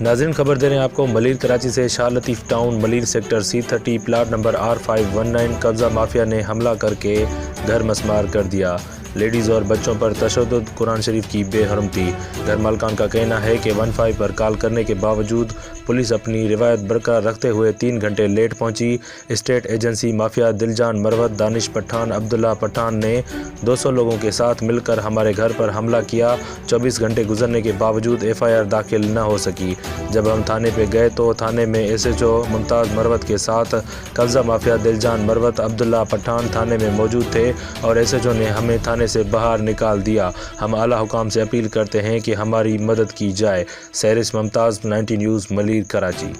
नाज़रीन, खबर दे रहे हैं आपको मलिर कराची से। Shah Latif town Malir sector C30 plot number R519 कब्ज़ा माफिया ने हमला करके घर मस्मार कर दिया। लेडीज़ और बच्चों पर तशद्दुद, कुरान शरीफ की बेहरमती। घर मालकान का कहना है कि 15 पर कॉल करने के बावजूद पुलिस अपनी रिवायत बरकरार रखते हुए 3 घंटे लेट पहुंची। State agency mafia दिलजान Marwat, Danish Pathan, Abdullah Pathan ने 200 लोगों के साथ मिलकर हमारे घर पर हमला किया। 24 घंटे गुजरने के बावजूद FIR दाखिल न हो सकी। जब हम थाने पे गए तो थाने में SHO मुमताज़ मरवत के साथ कब्ज़ा माफिया दिलजान मरवत, अब्दुल्ला पठान थाने में मौजूद थे और SHO ने हमें थाने से बाहर निकाल दिया। हम आला हुकाम से अपील करते हैं कि हमारी मदद की जाए। सहरिस मुमताज़, 19 न्यूज़, मलिर, कराची।